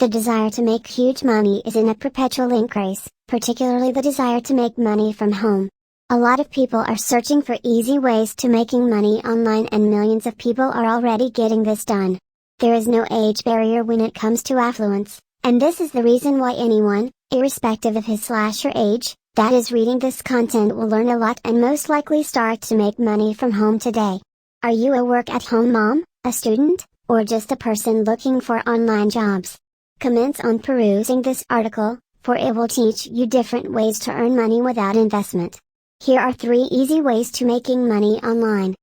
The desire to make huge money is in a perpetual increase, particularly the desire to make money from home. A lot of people are searching for easy ways to making money online, and millions of people are already getting this done. There is no age barrier when it comes to affluence, and this is the reason why anyone, irrespective of his/her age, that is reading this content will learn a lot and most likely start to make money from home today. Are you a work-at-home mom, a student, or just a person looking for online jobs? Commence on perusing this article, for it will teach you different ways to earn money without investment. Here are 3 easy ways to making money online.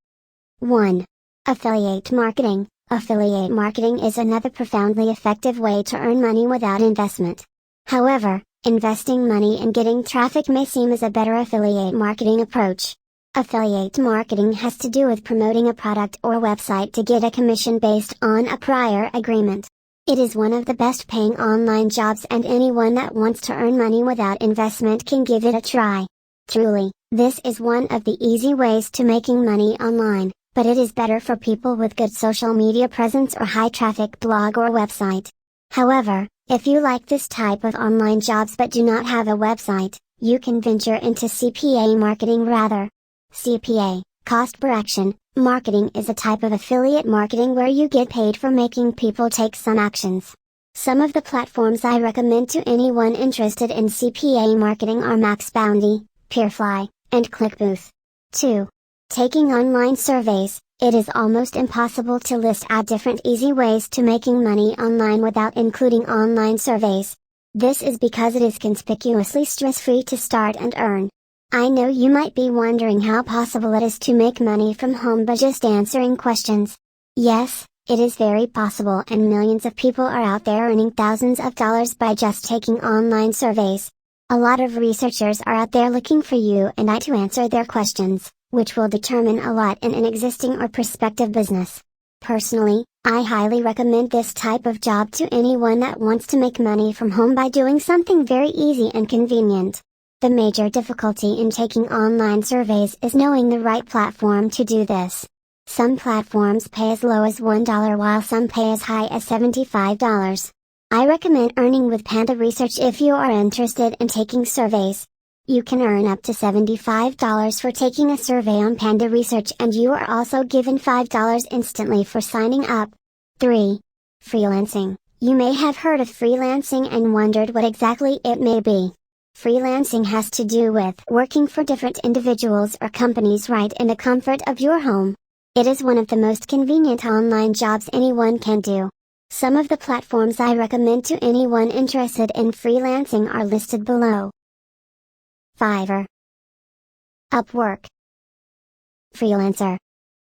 1. Affiliate marketing. Affiliate marketing is another profoundly effective way to earn money without investment. However, investing money in getting traffic may seem as a better affiliate marketing approach. Affiliate marketing has to do with promoting a product or website to get a commission based on a prior agreement. It is one of the best paying online jobs, and anyone that wants to earn money without investment can give it a try. Truly, this is one of the easy ways to making money online, but it is better for people with good social media presence or high traffic blog or website. However, if you like this type of online jobs but do not have a website, you can venture into CPA marketing rather. CPA, cost per action, marketing is a type of affiliate marketing where you get paid for making people take some actions. Some of the platforms I recommend to anyone interested in CPA marketing are MaxBounty, Peerfly, and ClickBooth. 2. Taking online surveys. It is almost impossible to list out different easy ways to making money online without including online surveys. This is because it is conspicuously stress-free to start and earn. I know you might be wondering how possible it is to make money from home by just answering questions. Yes, it is very possible, and millions of people are out there earning thousands of dollars by just taking online surveys. A lot of researchers are out there looking for you and I to answer their questions, which will determine a lot in an existing or prospective business. Personally, I highly recommend this type of job to anyone that wants to make money from home by doing something very easy and convenient. The major difficulty in taking online surveys is knowing the right platform to do this. Some platforms pay as low as $1 while some pay as high as $75. I recommend earning with Panda Research if you are interested in taking surveys. You can earn up to $75 for taking a survey on Panda Research, and you are also given $5 instantly for signing up. 3. Freelancing. You may have heard of freelancing and wondered what exactly it may be. Freelancing has to do with working for different individuals or companies right in the comfort of your home. It is one of the most convenient online jobs anyone can do. Some of the platforms I recommend to anyone interested in freelancing are listed below. Fiverr, Upwork, Freelancer.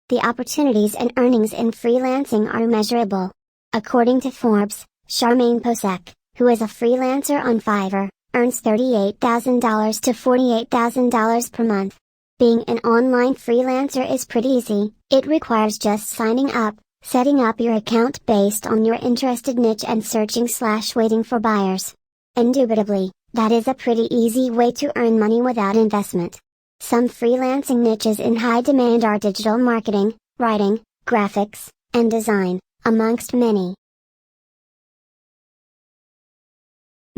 The opportunities and earnings in freelancing are measurable. According to Forbes, Charmaine Posek, who is a freelancer on Fiverr, earns $38,000 to $48,000 per month. Being an online freelancer is pretty easy. It requires just signing up, setting up your account based on your interested niche and searching/waiting for buyers. Indubitably, that is a pretty easy way to earn money without investment. Some freelancing niches in high demand are digital marketing, writing, graphics, and design, amongst many.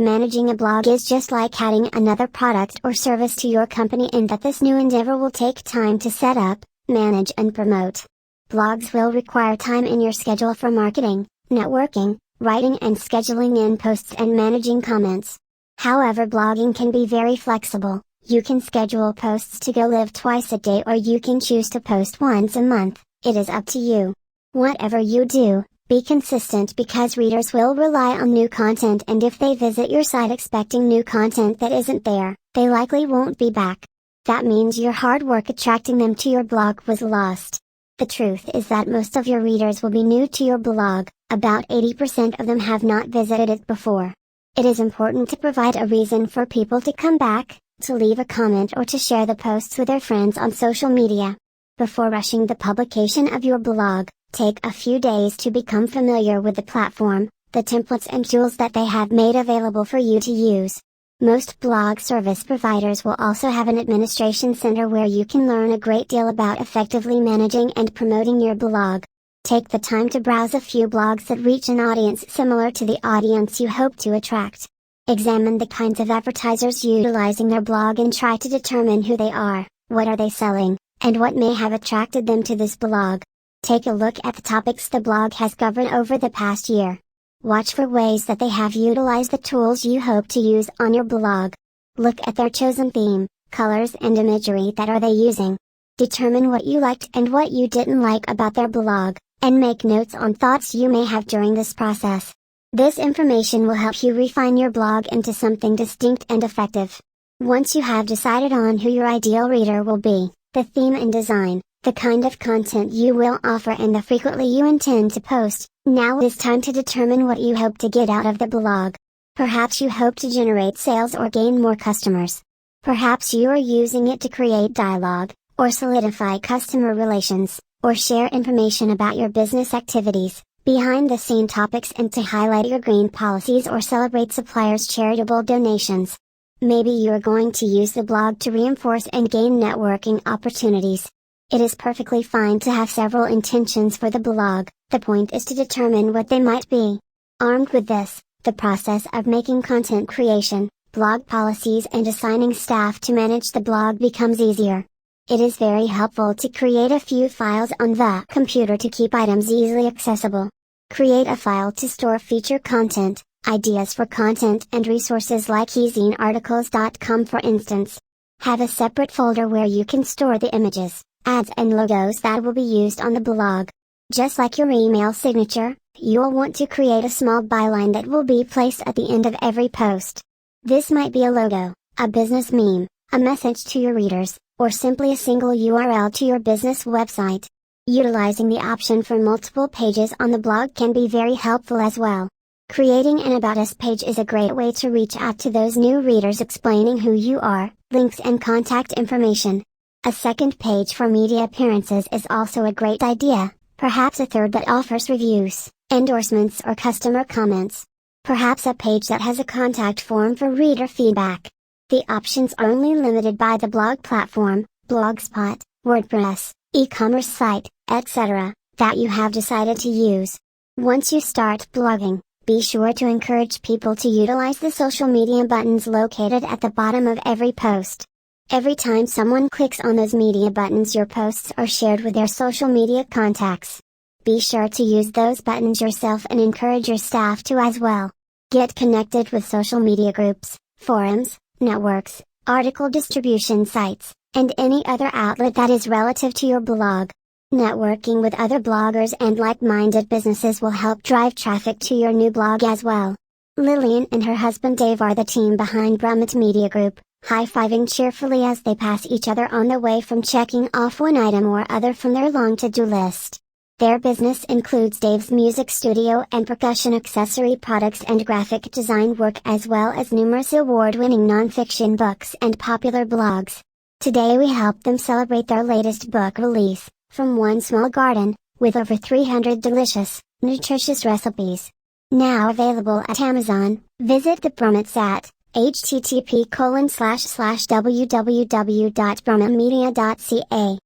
Managing a blog is just like adding another product or service to your company in that this new endeavor will take time to set up, manage and promote. Blogs will require time in your schedule for marketing, networking, writing and scheduling in posts and managing comments. However, blogging can be very flexible. You can schedule posts to go live twice a day, or you can choose to post once a month. It is up to you. Whatever you do, be consistent, because readers will rely on new content, and if they visit your site expecting new content that isn't there, they likely won't be back. That means your hard work attracting them to your blog was lost. The truth is that most of your readers will be new to your blog. About 80% of them have not visited it before. It is important to provide a reason for people to come back, to leave a comment or to share the posts with their friends on social media. Before rushing the publication of your blog, take a few days to become familiar with the platform, the templates and tools that they have made available for you to use. Most blog service providers will also have an administration center where you can learn a great deal about effectively managing and promoting your blog. Take the time to browse a few blogs that reach an audience similar to the audience you hope to attract. Examine the kinds of advertisers utilizing their blog and try to determine who they are, what are they selling, and what may have attracted them to this blog. Take a look at the topics the blog has covered over the past year. Watch for ways that they have utilized the tools you hope to use on your blog. Look at their chosen theme, colors and imagery that are they using. Determine what you liked and what you didn't like about their blog, and make notes on thoughts you may have during this process. This information will help you refine your blog into something distinct and effective. Once you have decided on who your ideal reader will be, the theme and design, the kind of content you will offer and the frequently you intend to post, now it is time to determine what you hope to get out of the blog. Perhaps you hope to generate sales or gain more customers. Perhaps you are using it to create dialogue, or solidify customer relations, or share information about your business activities, behind-the-scene topics and to highlight your green policies or celebrate suppliers' charitable donations. Maybe you are going to use the blog to reinforce and gain networking opportunities. It is perfectly fine to have several intentions for the blog, the point is to determine what they might be. Armed with this, the process of making content creation, blog policies and assigning staff to manage the blog becomes easier. It is very helpful to create a few files on the computer to keep items easily accessible. Create a file to store feature content, ideas for content and resources like easyarticles.com for instance. Have a separate folder where you can store the images, ads and logos that will be used on the blog. Just like your email signature, you'll want to create a small byline that will be placed at the end of every post. This might be a logo, a business meme, a message to your readers, or simply a single URL to your business website. Utilizing the option for multiple pages on the blog can be very helpful as well. Creating an About Us page is a great way to reach out to those new readers explaining who you are, links and contact information. A second page for media appearances is also a great idea, perhaps a third that offers reviews, endorsements or customer comments. Perhaps a page that has a contact form for reader feedback. The options are only limited by the blog platform, Blogspot, WordPress, e-commerce site, etc., that you have decided to use. Once you start blogging, be sure to encourage people to utilize the social media buttons located at the bottom of every post. Every time someone clicks on those media buttons, your posts are shared with their social media contacts. Be sure to use those buttons yourself and encourage your staff to as well. Get connected with social media groups, forums, networks, article distribution sites, and any other outlet that is relative to your blog. Networking with other bloggers and like-minded businesses will help drive traffic to your new blog as well. Lillian and her husband Dave are the team behind Brummet Media Group, high-fiving cheerfully as they pass each other on the way from checking off one item or other from their long to-do list. Their business includes Dave's music studio and percussion accessory products and graphic design work as well as numerous award-winning non-fiction books and popular blogs. Today we help them celebrate their latest book release, From One Small Garden, with over 300 delicious, nutritious recipes. Now available at Amazon. Visit the Brummets at http://www.brummetmedia.ca.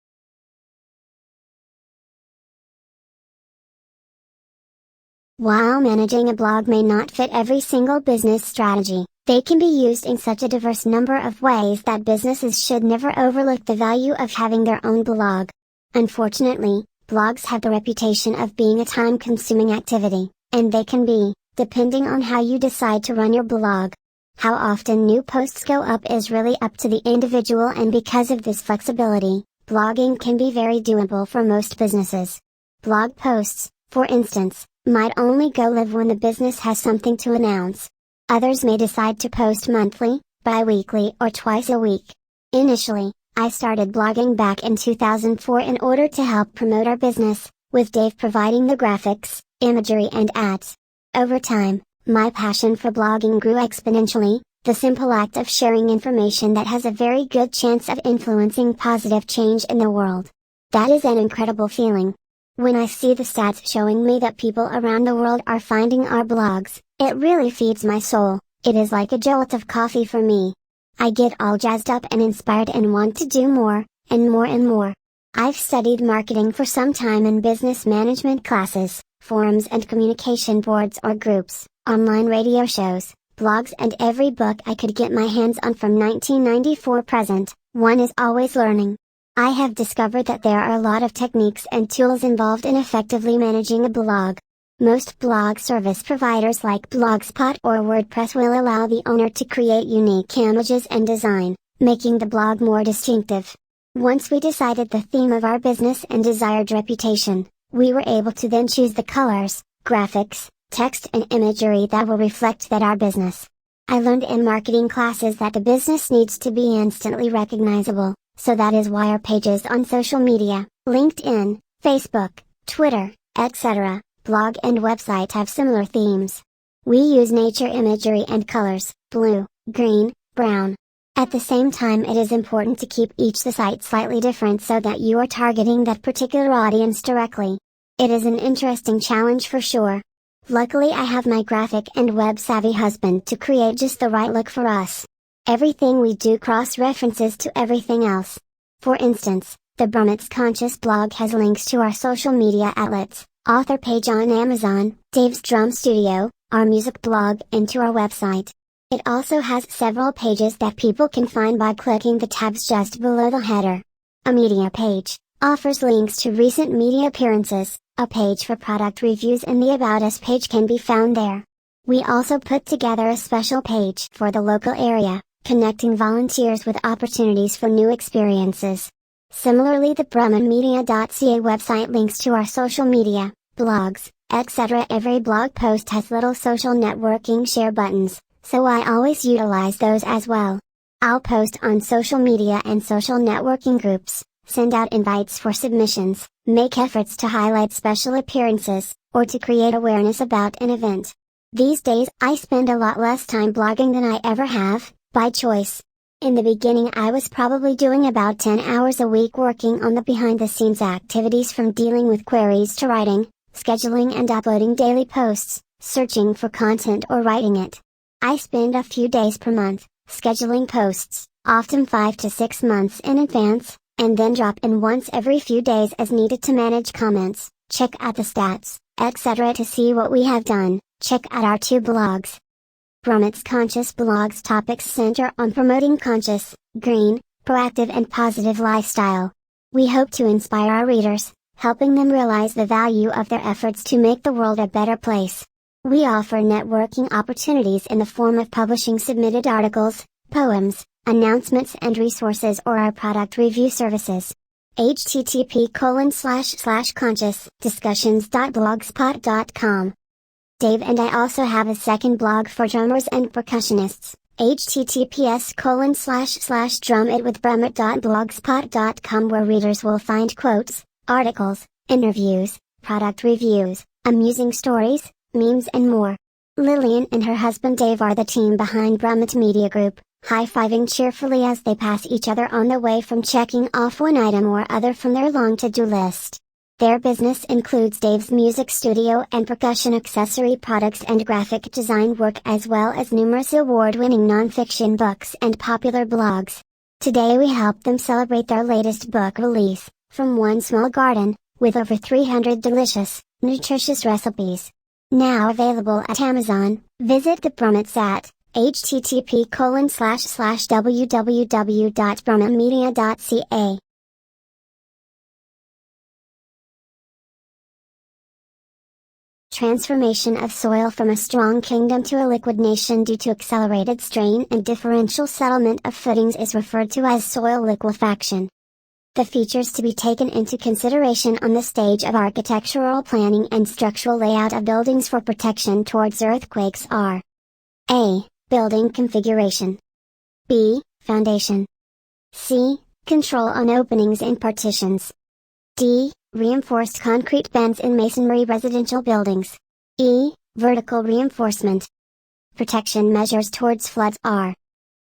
While managing a blog may not fit every single business strategy, they can be used in such a diverse number of ways that businesses should never overlook the value of having their own blog. Unfortunately, blogs have the reputation of being a time-consuming activity, and they can be, depending on how you decide to run your blog. How often new posts go up is really up to the individual, and because of this flexibility, blogging can be very doable for most businesses. Blog posts, for instance, might only go live when the business has something to announce. Others may decide to post monthly, bi-weekly or twice a week. Initially, I started blogging back in 2004 in order to help promote our business, with Dave providing the graphics, imagery and ads. Over time, my passion for blogging grew exponentially, the simple act of sharing information that has a very good chance of influencing positive change in the world. That is an incredible feeling. When I see the stats showing me that people around the world are finding our blogs, it really feeds my soul. It is like a jolt of coffee for me. I get all jazzed up and inspired and want to do more, and more and more. I've studied marketing for some time in business management classes, forums and communication boards or groups, online radio shows, blogs and every book I could get my hands on from 1994 present. One is always learning. I have discovered that there are a lot of techniques and tools involved in effectively managing a blog. Most blog service providers like Blogspot or WordPress will allow the owner to create unique images and design, making the blog more distinctive. Once we decided the theme of our business and desired reputation, we were able to then choose the colors, graphics, text and imagery that will reflect that our business. I learned in marketing classes that the business needs to be instantly recognizable, so that is why our pages on social media, LinkedIn, Facebook, Twitter, etc., blog and website have similar themes. We use nature imagery and colors, blue, green, brown. At the same time, it is important to keep each the site slightly different so that you are targeting that particular audience directly. It is an interesting challenge for sure. Luckily I have my graphic and web savvy husband to create just the right look for us. Everything we do cross-references to everything else. For instance, the Brummets Conscious blog has links to our social media outlets, author page on Amazon, Dave's Drum Studio, our music blog and to our website. It also has several pages that people can find by clicking the tabs just below the header. A media page offers links to recent media appearances, a page for product reviews and the About Us page can be found there. We also put together a special page for the local area, connecting volunteers with opportunities for new experiences. Similarly, the BrummanMedia.ca website links to our social media, blogs, etc. Every blog post has little social networking share buttons, so I always utilize those as well. I'll post on social media and social networking groups, send out invites for submissions, make efforts to highlight special appearances, or to create awareness about an event. These days I spend a lot less time blogging than I ever have, by choice. In the beginning I was probably doing about 10 hours a week working on the behind-the-scenes activities from dealing with queries to writing, scheduling and uploading daily posts, searching for content or writing it. I spend a few days per month, scheduling posts, often 5 to 6 months in advance, and then drop in once every few days as needed to manage comments, check out the stats, etc. To see what we have done, check out our 2 blogs. Brummets Conscious blog's topics center on promoting conscious, green, proactive and positive lifestyle. We hope to inspire our readers, helping them realize the value of their efforts to make the world a better place. We offer networking opportunities in the form of publishing submitted articles, poems, announcements and resources or our product review services. http://consciousdiscussions.blogspot.com. Dave and I also have a second blog for drummers and percussionists, https://drumitwithbrummet.blogspot.com, where readers will find quotes, articles, interviews, product reviews, amusing stories, memes and more. Lillian and her husband Dave are the team behind Brummet Media Group, high-fiving cheerfully as they pass each other on the way from checking off one item or other from their long to-do list. Their business includes Dave's music studio and percussion accessory products and graphic design work, as well as numerous award-winning non-fiction books and popular blogs. Today we help them celebrate their latest book release, From One Small Garden, with over 300 delicious, nutritious recipes. Now available at Amazon. Visit the Brummets at http://www.brummanmedia.ca. Transformation of soil from a strong kingdom to a liquid nation due to accelerated strain and differential settlement of footings is referred to as soil liquefaction. The features to be taken into consideration on the stage of architectural planning and structural layout of buildings for protection towards earthquakes are: A. Building configuration. B. Foundation. C. Control on openings in partitions. D. Reinforced concrete bands in masonry residential buildings. E. Vertical reinforcement. Protection measures towards floods are: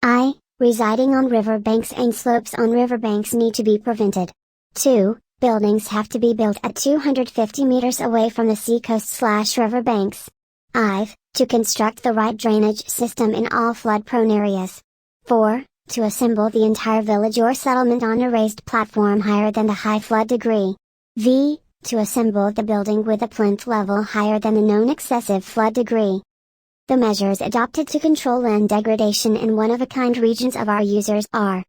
I. Residing on river banks and slopes on riverbanks need to be prevented. 2. Buildings have to be built at 250 meters away from the seacoast/river banks. 5. To construct the right drainage system in all flood-prone areas. 4. To assemble the entire village or settlement on a raised platform higher than the high flood degree. V. To assemble the building with a plinth level higher than the known excessive flood degree. The measures adopted to control land degradation in one-of-a-kind regions of our users are: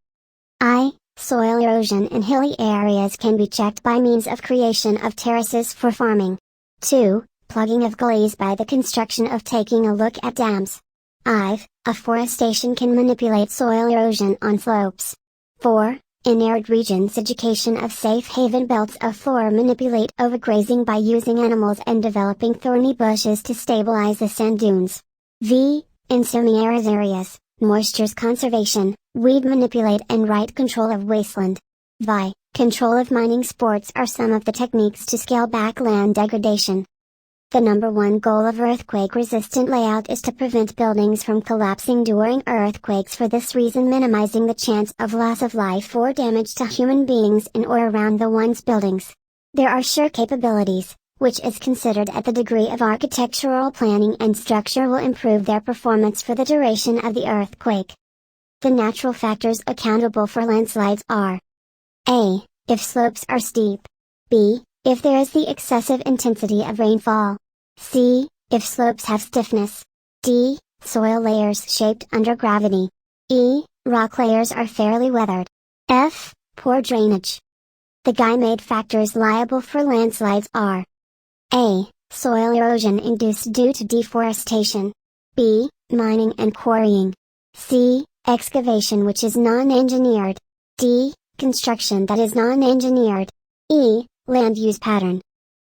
I. Soil erosion in hilly areas can be checked by means of creation of terraces for farming. 2. Plugging of gullies by the construction of taking a look at dams. 5. Afforestation can manipulate soil erosion on slopes. 4. In arid regions, education of safe haven belts of flora manipulate overgrazing by using animals and developing thorny bushes to stabilize the sand dunes. V. In semi-arid areas, moisture's conservation, weed manipulate and right control of wasteland. Vi. Control of mining sports are some of the techniques to scale back land degradation. The number one goal of earthquake-resistant layout is to prevent buildings from collapsing during earthquakes, for this reason minimizing the chance of loss of life or damage to human beings in or around the one's buildings. There are sure capabilities, which is considered at the degree of architectural planning and structure, will improve their performance for the duration of the earthquake. The natural factors accountable for landslides are: A. If slopes are steep. B. If there is the excessive intensity of rainfall. C. If slopes have stiffness. D. Soil layers shaped under gravity. E. Rock layers are fairly weathered. F. Poor drainage. The Guy-made factors liable for landslides are: A. Soil erosion induced due to deforestation. B. Mining and quarrying. C. Excavation which is non-engineered. D. Construction that is non-engineered. E. Land use pattern.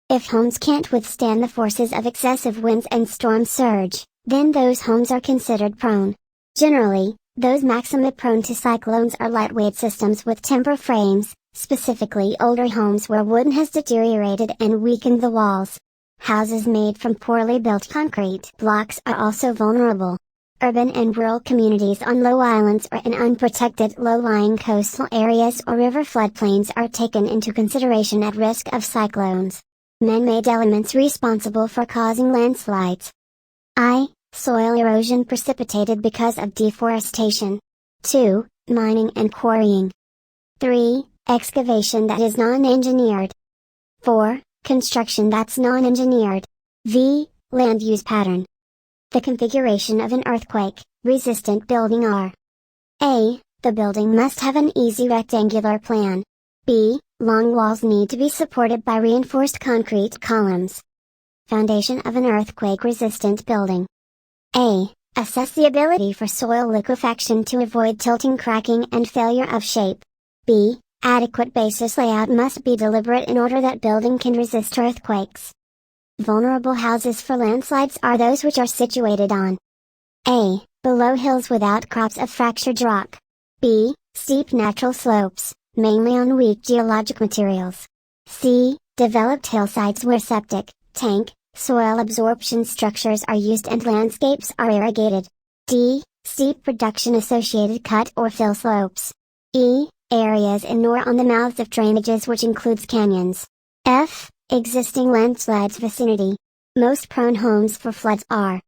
If homes can't withstand the forces of excessive winds and storm surge, then those homes are considered prone. Generally, those maximally prone to cyclones are lightweight systems with timber frames, specifically older homes where wooden has deteriorated and weakened the walls. Houses made from poorly built concrete blocks are also vulnerable. Urban and rural communities on low islands or in unprotected low-lying coastal areas or river floodplains are taken into consideration at risk of cyclones. Man-made elements responsible for causing landslides. I. Soil erosion precipitated because of deforestation. 2. Mining and quarrying. 3. Excavation that is non-engineered. 4. Construction that's non-engineered. V. Land use pattern. The configuration of an earthquake-resistant building are: A. The building must have an easy rectangular plan. B. Long walls need to be supported by reinforced concrete columns. Foundation of an earthquake-resistant building. A. Assess the ability for soil liquefaction to avoid tilting, cracking and failure of shape. B. Adequate basis layout must be deliberate in order that building can resist earthquakes. Vulnerable houses for landslides are those which are situated on: A. Below hills without crops of fractured rock. B. Steep natural slopes, mainly on weak geologic materials. C. Developed hillsides where septic, tank, soil absorption structures are used and landscapes are irrigated. D. Steep production-associated cut or fill slopes. E. Areas in or on the mouths of drainages which includes canyons. F. Existing landslides vicinity. Most prone homes for floods are: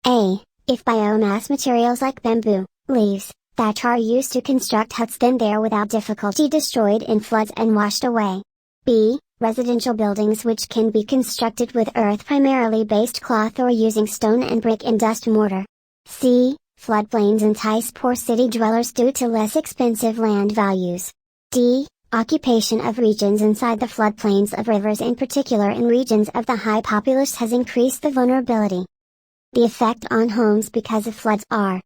A. If biomass materials like bamboo, leaves, thatch are used to construct huts, then they are without difficulty destroyed in floods and washed away. B. Residential buildings which can be constructed with earth primarily based cloth or using stone and brick and dust mortar. C. Floodplains entice poor city dwellers due to less expensive land values. D. Occupation of regions inside the floodplains of rivers, in particular in regions of the high populace, has increased the vulnerability. The effect on homes because of floods are: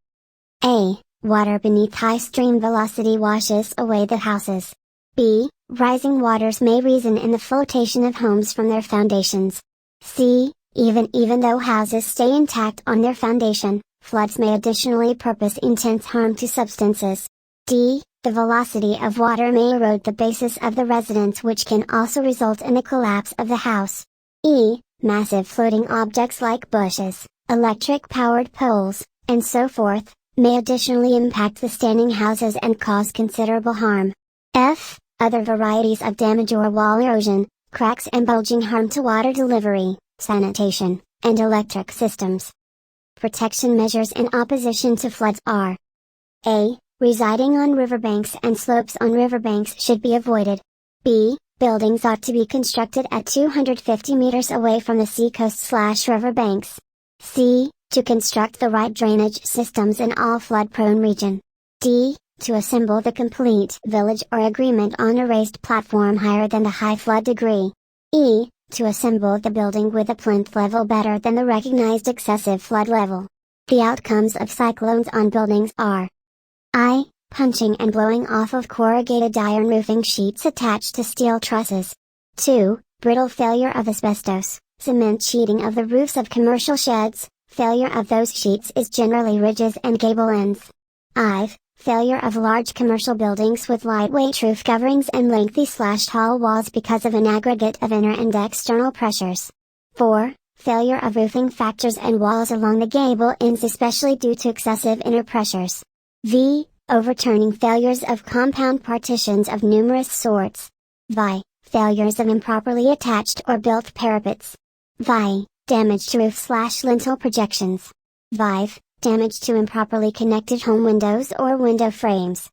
A. Water beneath high stream velocity washes away the houses. B. Rising waters may reason in the flotation of homes from their foundations. C. Even though houses stay intact on their foundation, floods may additionally purpose intense harm to substances. D. The velocity of water may erode the basis of the residence, which can also result in the collapse of the house. E. Massive floating objects like bushes, electric-powered poles, and so forth, may additionally impact the standing houses and cause considerable harm. F. Other varieties of damage or wall erosion, cracks and bulging harm to water delivery, sanitation, and electric systems. Protection measures in opposition to floods are: A. Residing on riverbanks and slopes on riverbanks should be avoided. B. Buildings ought to be constructed at 250 meters away from the seacoast/riverbanks. C. To construct the right drainage systems in all flood-prone region. D. To assemble the complete village or agreement on a raised platform higher than the high flood degree. E. To assemble the building with a plinth level better than the recognized excessive flood level. The outcomes of cyclones on buildings are I. Punching and blowing off of corrugated iron roofing sheets attached to steel trusses. 2. Brittle failure of asbestos, cement sheeting of the roofs of commercial sheds. Failure of those sheets is generally ridges and gable ends. I. Failure of large commercial buildings with lightweight roof coverings and lengthy/tall walls because of an aggregate of inner and external pressures. 4. Failure of roofing factors and walls along the gable ends especially due to excessive inner pressures. V. Overturning failures of compound partitions of numerous sorts. Vi. Failures of improperly attached or built parapets. Vi. Damage to roof/lintel projections. Vive. Damage to improperly connected home windows or window frames.